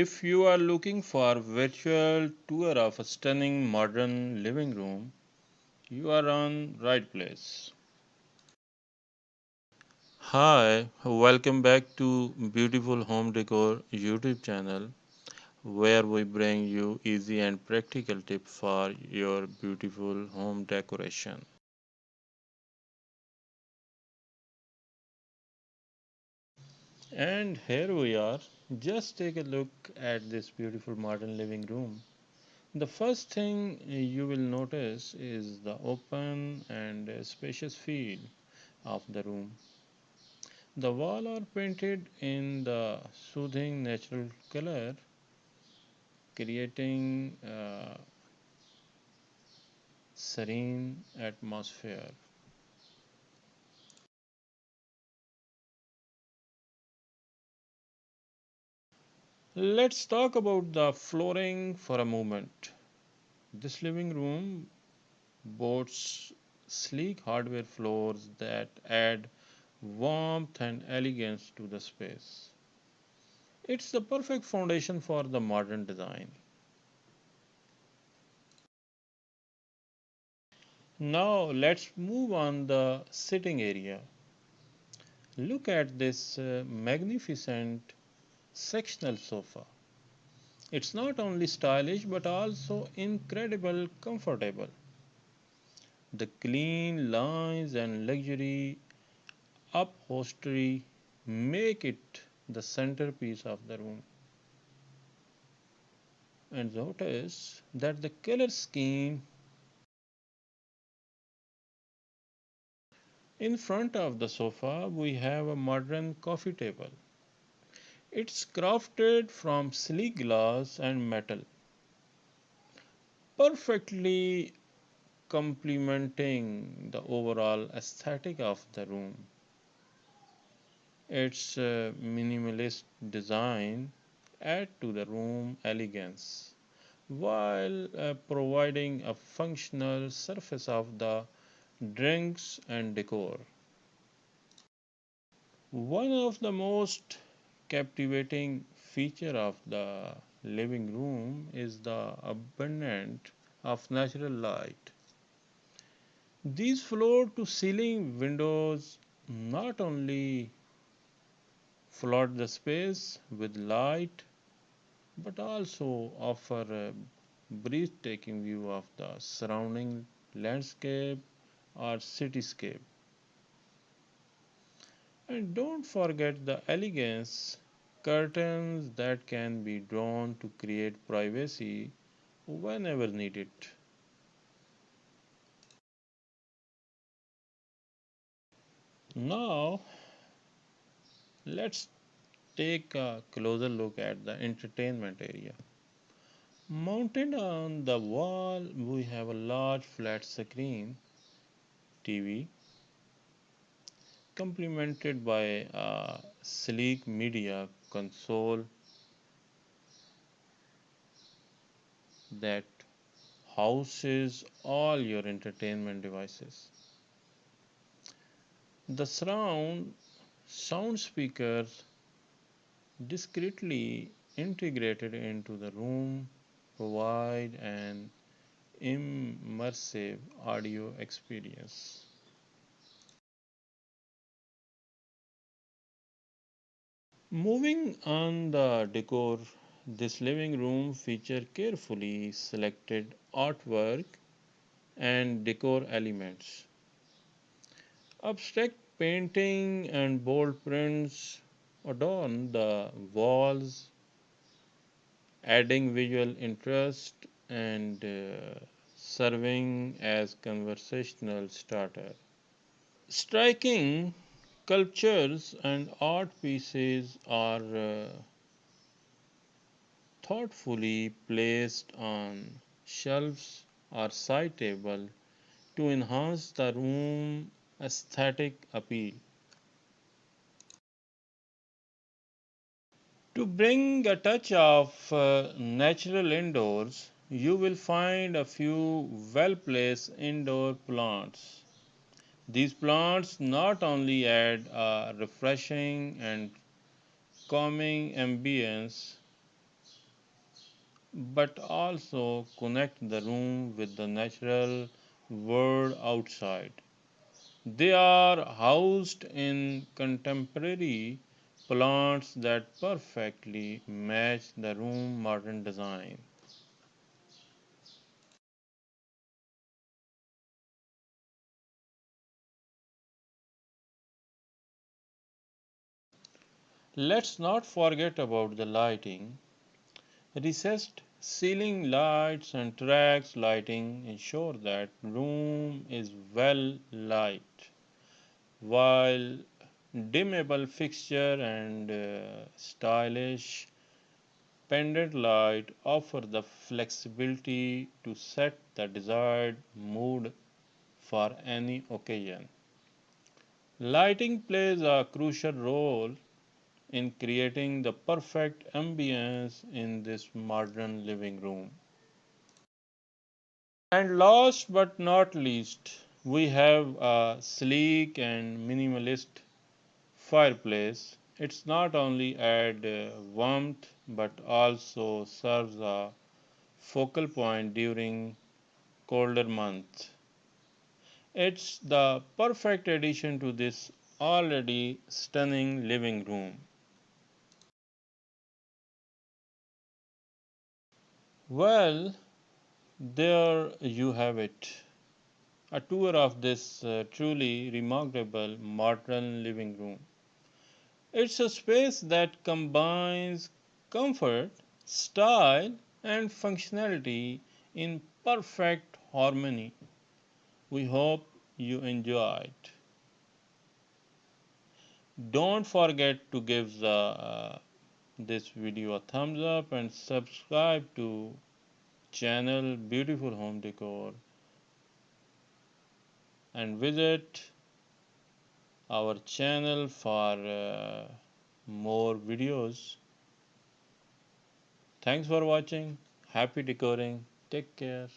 If you are looking for virtual tour of a stunning modern living room, you are on right place. Hi, welcome back to Beautiful Home Decor YouTube channel where we bring you easy and practical tips for your beautiful home decoration. And here we are. Just take a look at this beautiful modern living room. The first thing you will notice is the open and spacious feel of the room. The walls are painted in the soothing natural color, creating a serene atmosphere. Let's talk about the flooring for a moment. This living room boasts sleek hardware floors that add warmth and elegance to the space. It's the perfect foundation for the modern design. Now let's move on the sitting area. Look at this magnificent sectional sofa. It's not only stylish but also incredible comfortable. The clean lines and luxury upholstery make it the centerpiece of the room. And notice that the color scheme in front of the sofa we have a modern coffee table. It's crafted from sleek glass and metal, perfectly complementing the overall aesthetic of the room. Its minimalist design add to the room elegance while providing a functional surface of the drinks and decor. One of the most captivating feature of the living room is the abundance of natural light. These floor to ceiling windows not only flood the space with light but also offer a breathtaking view of the surrounding landscape or cityscape. And don't forget the elegance curtains that can be drawn to create privacy whenever needed. Now, let's take a closer look at the entertainment area. Mounted on the wall, we have a large flat screen TV complemented by a sleek media console that houses all your entertainment devices. The surround sound speakers discreetly integrated into the room provide an immersive audio experience. Moving on the decor, this living room feature carefully selected artwork and decor elements. Abstract painting and bold prints adorn the walls, adding visual interest and serving as conversational starter. Striking sculptures and art pieces are thoughtfully placed on shelves or side table to enhance the room aesthetic appeal. To bring a touch of natural indoors, you will find a few well placed indoor plants. These plants not only add a refreshing and calming ambience but also connect the room with the natural world outside. They are housed in contemporary plants that perfectly match the room modern design. Let's not forget about the lighting. Recessed ceiling lights and tracks lighting ensure that room is well lit, while dimmable fixture and stylish pendant light offer the flexibility to set the desired mood for any occasion. Lighting plays a crucial role in creating the perfect ambience in this modern living room. And last but not least, we have a sleek and minimalist fireplace. It's not only add warmth but also serves a focal point during colder months. It's the perfect addition to this already stunning living room. Well, there you have it. A tour of this truly remarkable modern living room. It's a space that combines comfort, style, and functionality in perfect harmony. We hope you enjoyed. Don't forget to give this video a thumbs up and subscribe to channel Beautiful Home Decor and visit our channel for more videos. Thanks for watching. Happy decoring. Take care.